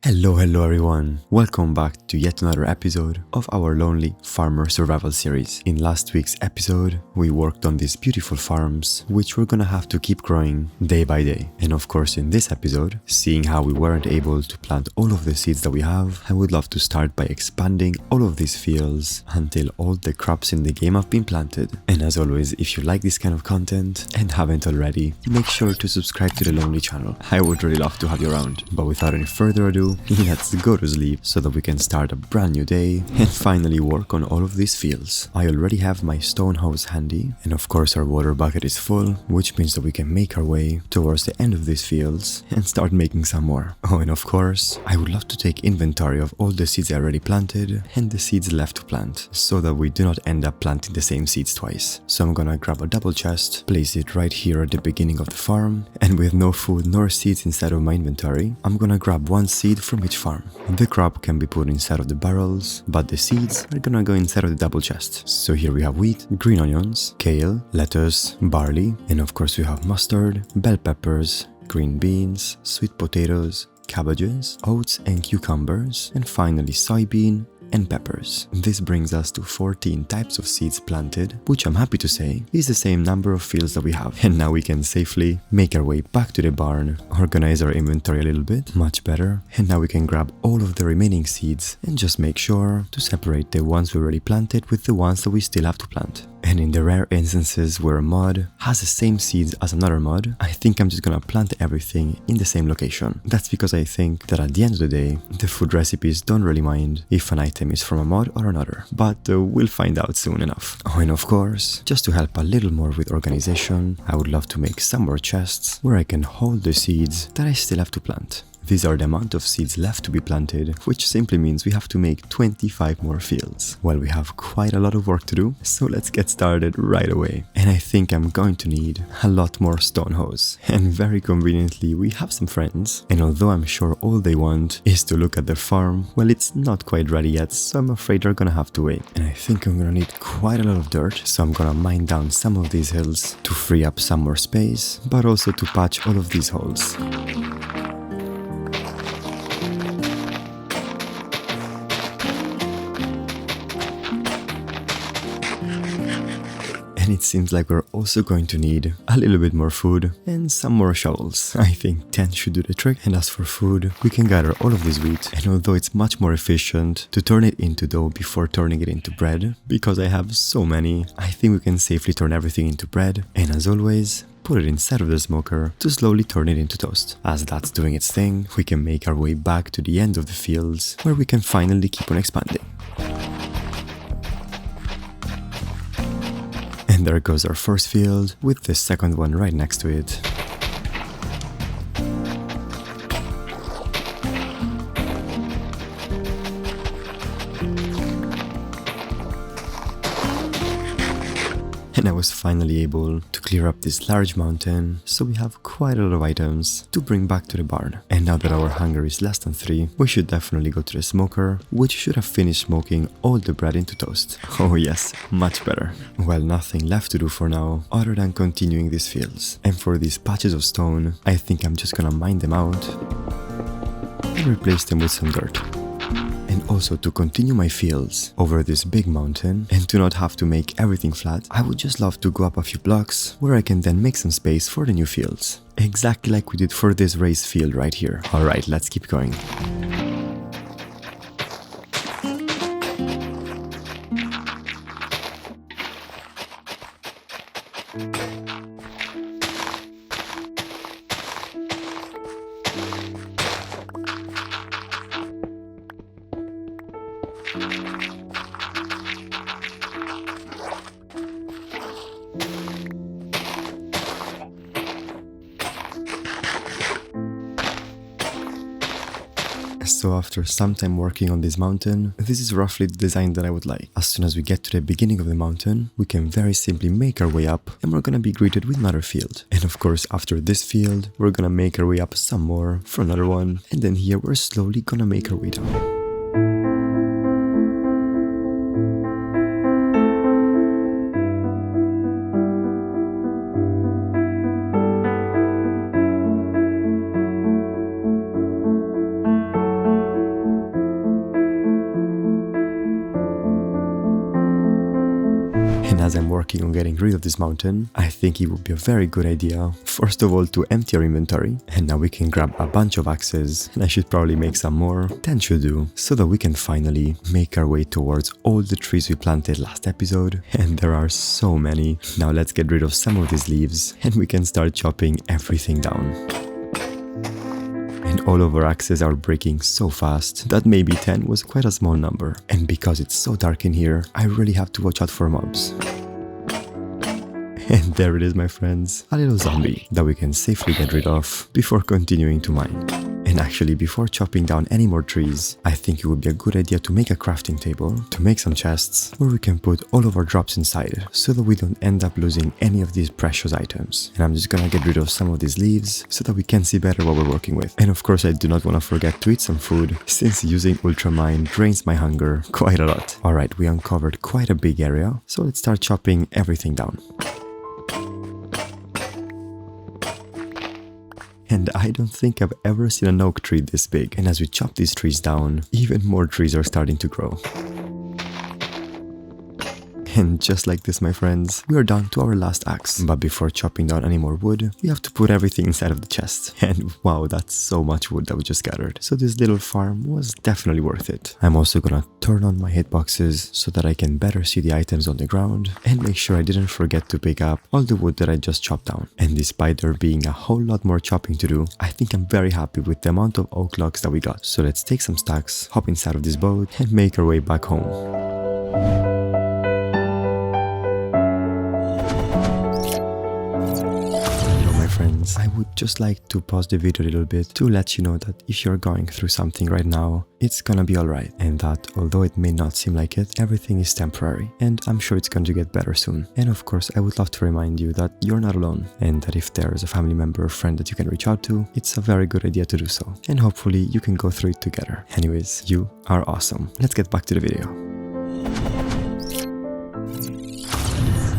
Hello everyone, welcome back to yet another episode of our Lonely Farmer Survival series. In last week's episode, we worked on these beautiful farms, which we're gonna have to keep growing day by day. And of course in this episode, seeing how we weren't able to plant all of the seeds that we have, I would love to start by expanding all of these fields until all the crops in the game have been planted. And as always, if you like this kind of content and haven't already, make sure to subscribe to the Lonely channel. I would really love to have you around. But without any further ado, let's go to sleep so that we can start a brand new day and finally work on all of these fields. I already have my stone hose handy, and of course our water bucket is full, which means that we can make our way towards the end of these fields and start making some more. Oh, and of course, I would love to take inventory of all the seeds I already planted and the seeds left to plant, so that we do not end up planting the same seeds twice. So I'm gonna grab a double chest, place it right here at the beginning of the farm, and with no food nor seeds inside of my inventory, I'm gonna grab one seed from each farm. The crop can be put inside of the barrels, but the seeds are gonna go inside of the double chest. So here we have wheat, green onions, kale, lettuce, barley, and of course we have mustard, bell peppers, green beans, sweet potatoes, cabbages, oats and cucumbers, and finally soybean and peppers. This brings us to 14 types of seeds planted, which I'm happy to say is the same number of fields that we have. And now we can safely make our way back to the barn, organize our inventory a little bit, much better, and now we can grab all of the remaining seeds and just make sure to separate the ones we already planted with the ones that we still have to plant. And in the rare instances where a mod has the same seeds as another mod, I think I'm just gonna plant everything in the same location. That's because I think that at the end of the day, the food recipes don't really mind if an item is from a mod or another, but we'll find out soon enough. Oh, and of course, just to help a little more with organization, I would love to make some more chests where I can hold the seeds that I still have to plant. These are the amount of seeds left to be planted, which simply means we have to make 25 more fields. Well, we have quite a lot of work to do, so let's get started right away. And I think I'm going to need a lot more stone hose. And very conveniently, we have some friends, and although I'm sure all they want is to look at their farm, well, it's not quite ready yet, so I'm afraid they're gonna have to wait. And I think I'm gonna need quite a lot of dirt, so I'm gonna mine down some of these hills to free up some more space, but also to patch all of these holes. And it seems like we're also going to need a little bit more food and some more shovels. I think 10 should do the trick. And as for food, we can gather all of this wheat, and although it's much more efficient to turn it into dough before turning it into bread, because I have so many, I think we can safely turn everything into bread, and as always, put it inside of the smoker to slowly turn it into toast. As that's doing its thing, we can make our way back to the end of the fields, where we can finally keep on expanding. And there goes our first field, with the second one right next to it. And I was finally able to clear up this large mountain, so we have quite a lot of items to bring back to the barn. And now that our hunger is less than 3, we should definitely go to the smoker, which should have finished smoking all the bread into toast. Oh yes, much better. Well, nothing left to do for now, other than continuing these fields. And for these patches of stone, I think I'm just gonna mine them out and replace them with some dirt. And also to continue my fields over this big mountain and to not have to make everything flat, I would just love to go up a few blocks where I can then make some space for the new fields. Exactly like we did for this raised field right here. Alright, let's keep going. So after some time working on this mountain, this is roughly the design that I would like. As soon as we get to the beginning of the mountain, we can very simply make our way up, and we're gonna be greeted with another field. And of course, after this field, we're gonna make our way up some more for another one, and then here we're slowly gonna make our way down. as I'm working on getting rid of this mountain, I think it would be a very good idea, first of all, to empty our inventory. And now we can grab a bunch of axes, and I should probably make some more, 10 should do, so that we can finally make our way towards all the trees we planted last episode. And there are so many. Now let's get rid of some of these leaves, and we can start chopping everything down. And all of our axes are breaking so fast that maybe 10 was quite a small number. And because it's so dark in here, I really have to watch out for mobs. And there it is, my friends, a little zombie that we can safely get rid of before continuing to mine. And actually, before chopping down any more trees, I think it would be a good idea to make a crafting table, to make some chests where we can put all of our drops inside, so that we don't end up losing any of these precious items. And I'm just gonna get rid of some of these leaves so that we can see better what we're working with. And of course, I do not want to forget to eat some food, since using Ultramine drains my hunger quite a lot. Alright, we uncovered quite a big area, so let's start chopping everything down. And I don't think I've ever seen an oak tree this big. And as we chop these trees down, even more trees are starting to grow. And just like this, my friends, we are down to our last axe. But before chopping down any more wood, we have to put everything inside of the chest. And wow, that's so much wood that we just gathered. So this little farm was definitely worth it. I'm also gonna turn on my hitboxes so that I can better see the items on the ground and make sure I didn't forget to pick up all the wood that I just chopped down. And despite there being a whole lot more chopping to do, I think I'm very happy with the amount of oak logs that we got. So let's take some stacks, hop inside of this boat, and make our way back home. Friends, I would just like to pause the video a little bit to let you know that if you're going through something right now, it's gonna be alright, and that although it may not seem like it, everything is temporary, and I'm sure it's going to get better soon. And of course, I would love to remind you that you're not alone, and that if there is a family member or friend that you can reach out to, it's a very good idea to do so, and hopefully you can go through it together. Anyways, you are awesome. Let's get back to the video.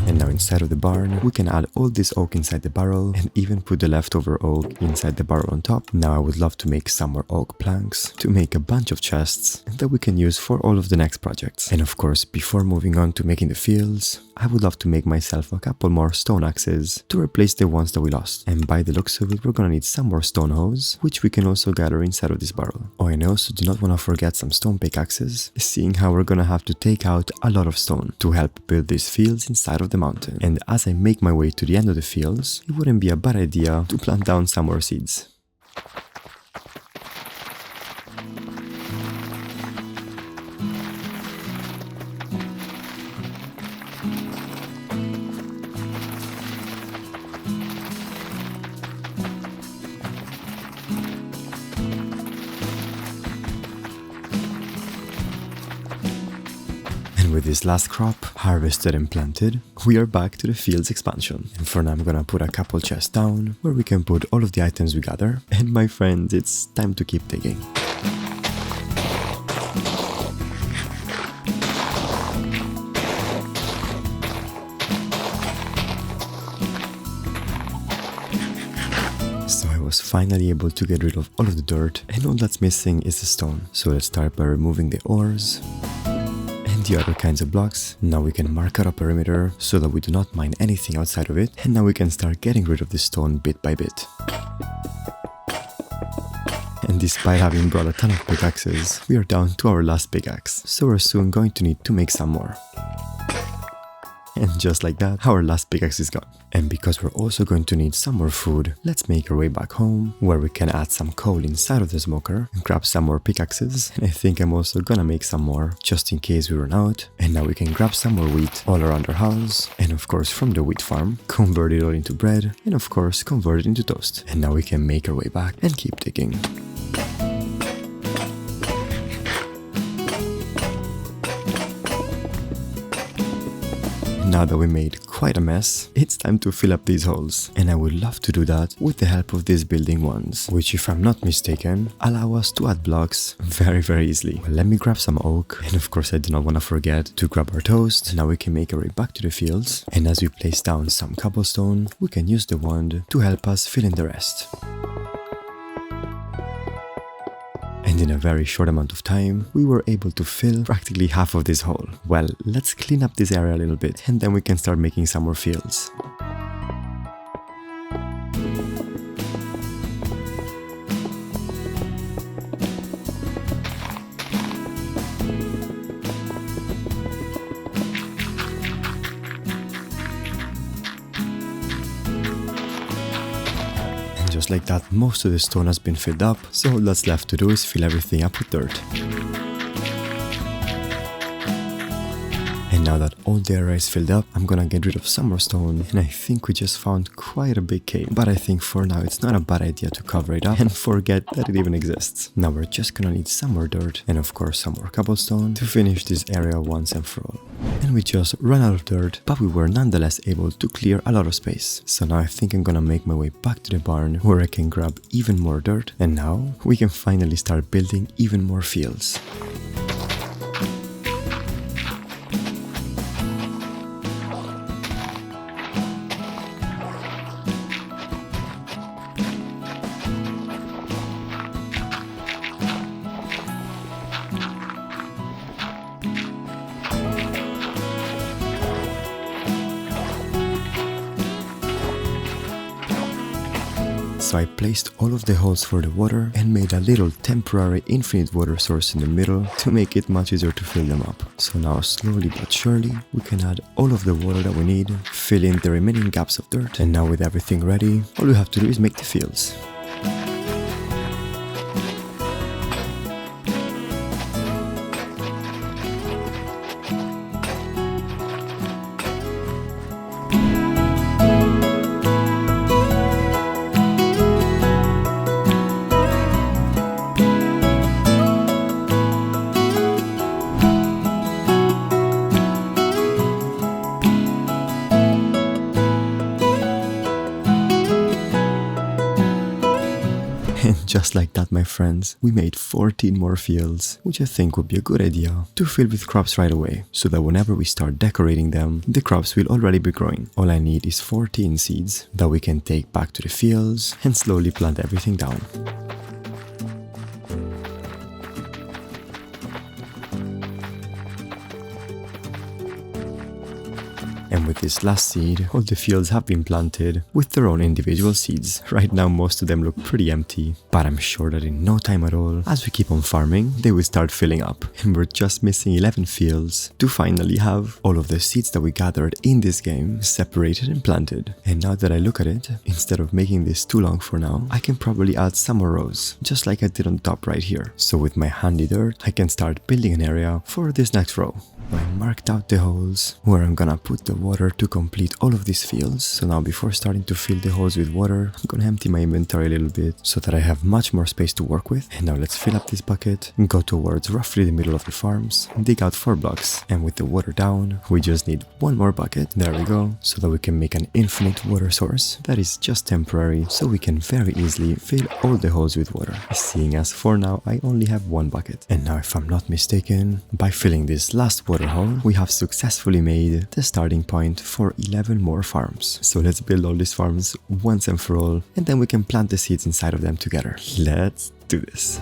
And now inside of the barn, we can add all this oak inside the barrel and even put the leftover oak inside the barrel on top. Now I would love to make some more oak planks to make a bunch of chests that we can use for all of the next projects. And of course, before moving on to making the fields, I would love to make myself a couple more stone axes to replace the ones that we lost. And by the looks of it, we're gonna need some more stone hoes, which we can also gather inside of this barrel. Oh, and I also do not want to forget some stone pickaxes, seeing how we're gonna have to take out a lot of stone to help build these fields inside of the mountain. And as I make my way to the end of the fields, it wouldn't be a bad idea to plant down some more seeds. With this last crop harvested and planted, we are back to the field's expansion. And for now I'm gonna put a couple chests down where we can put all of the items we gather. And my friends, it's time to keep digging. So I was finally able to get rid of all of the dirt, and all that's missing is the stone. So let's start by removing the ores the other kinds of blocks. Now we can mark out a perimeter so that we do not mine anything outside of it, and now we can start getting rid of the stone bit by bit. And despite having brought a ton of pickaxes, we are down to our last pickaxe, so we're soon going to need to make some more. And just like that, our last pickaxe is gone. And because we're also going to need some more food, let's make our way back home, where we can add some coal inside of the smoker and grab some more pickaxes. And I think I'm also gonna make some more, just in case we run out. And now we can grab some more wheat all around our house, and of course from the wheat farm, convert it all into bread, and of course convert it into toast. And now we can make our way back and keep digging. Now that we made quite a mess, it's time to fill up these holes, and I would love to do that with the help of these building ones, which, if I'm not mistaken, allow us to add blocks very easily. Well, let me grab some oak, and of course I do not want to forget to grab our toast. Now we can make our way back to the fields, and as we place down some cobblestone, we can use the wand to help us fill in the rest. And in a very short amount of time, we were able to fill practically half of this hole. Well, let's clean up this area a little bit and then we can start making some more fields. Just like that, most of the stone has been filled up, so all that's left to do is fill everything up with dirt. And now that all the area is filled up, I'm gonna get rid of some more stone, and I think we just found quite a big cave. But I think for now it's not a bad idea to cover it up and forget that it even exists. Now we're just gonna need some more dirt, and of course some more cobblestone to finish this area once and for all. And we just ran out of dirt, but we were nonetheless able to clear a lot of space. So now I think I'm gonna make my way back to the barn where I can grab even more dirt, and now we can finally start building even more fields. So I placed all of the holes for the water and made a little temporary infinite water source in the middle to make it much easier to fill them up. So now slowly but surely we can add all of the water that we need, fill in the remaining gaps of dirt, and now with everything ready, all we have to do is make the fields. And just like that, my friends, we made 14 more fields, which I think would be a good idea to fill with crops right away, so that whenever we start decorating them, the crops will already be growing. All I need is 14 seeds that we can take back to the fields and slowly plant everything down. And with this last seed, all the fields have been planted with their own individual seeds. Right now most of them look pretty empty, but I'm sure that in no time at all, as we keep on farming, they will start filling up. And we're just missing 11 fields to finally have all of the seeds that we gathered in this game separated and planted. And now that I look at it, instead of making this too long for now, I can probably add some more rows, just like I did on top right here. So with my handy dirt, I can start building an area for this next row. I marked out the holes where I'm gonna put the water to complete all of these fields. So now before starting to fill the holes with water, I'm gonna empty my inventory a little bit so that I have much more space to work with. And now let's fill up this bucket and go towards roughly the middle of the farms, dig out 4 blocks, and with the water down, we just need 1 more bucket. There we go, so that we can make an infinite water source that is just temporary, so we can very easily fill all the holes with water. Seeing as for now I only have 1 bucket. And now if I'm not mistaken, by filling this last water hole, we have successfully made the starting point for 11 more farms. So let's build all these farms once and for all, and then we can plant the seeds inside of them together. Let's do this.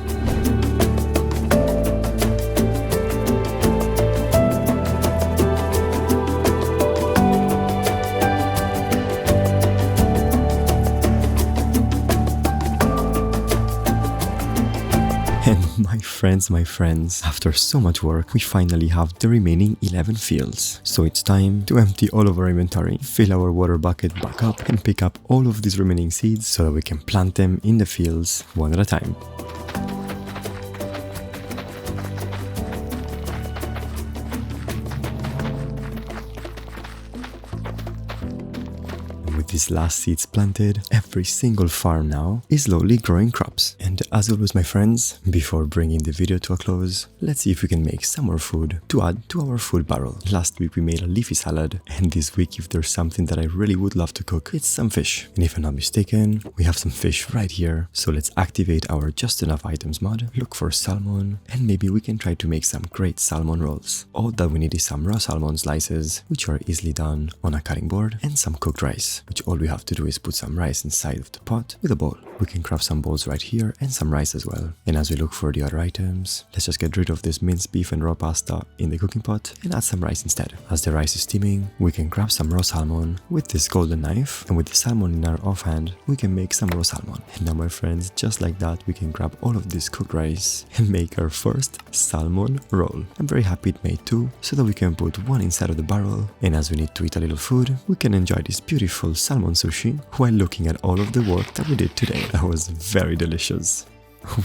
And my friends, after so much work, we finally have the remaining 11 fields. So it's time to empty all of our inventory, fill our water bucket back up, and pick up all of these remaining seeds so that we can plant them in the fields one at a time. With these last seeds planted, every single farm now is slowly growing crops. And as always, my friends, before bringing the video to a close, let's see if we can make some more food to add to our food barrel. Last week we made a leafy salad, and this week if there's something that I really would love to cook, it's some fish. And if I'm not mistaken, we have some fish right here. So let's activate our just enough items mod, look for salmon, and maybe we can try to make some great salmon rolls. All that we need is some raw salmon slices, which are easily done on a cutting board, and some cooked rice, which all we have to do is put some rice inside of the pot with a bowl. We can craft some bowls right here and and some rice as well. And as we look for the other items, let's just get rid of this minced beef and raw pasta in the cooking pot and add some rice instead. As the rice is steaming, we can grab some raw salmon with this golden knife, and with the salmon in our offhand, we can make some raw salmon. And now my friends, just like that, we can grab all of this cooked rice and make our first salmon roll. I'm very happy it made two, so that we can put one inside of the barrel, and as we need to eat a little food, we can enjoy this beautiful salmon sushi while looking at all of the work that we did today. That was very delicious.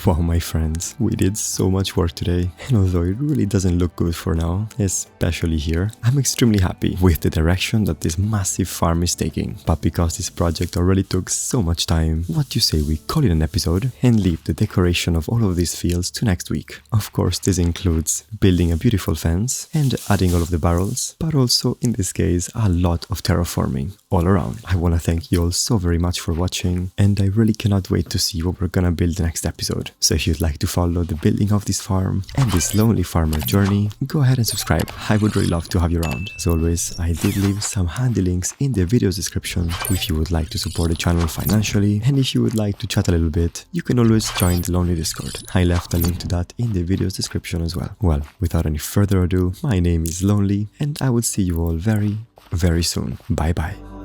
Wow, my friends, we did so much work today, and although it really doesn't look good for now, especially here, I'm extremely happy with the direction that this massive farm is taking. But because this project already took so much time, what do you say we call it an episode and leave the decoration of all of these fields to next week? Of course, this includes building a beautiful fence and adding all of the barrels, but also in this case a lot of terraforming all around. I want to thank you all so very much for watching, and I really cannot wait to see what we're gonna build the next episode. So if you'd like to follow the building of this farm and this lonely farmer journey, go ahead and subscribe. I would really love to have you around. As always, I did leave some handy links in the video's description if you would like to support the channel financially, and if you would like to chat a little bit, you can always join the Lonely Discord. I left a link to that in the video's description as well. Well, without any further ado, my name is Lonely, and I will see you all very, very soon. Bye bye.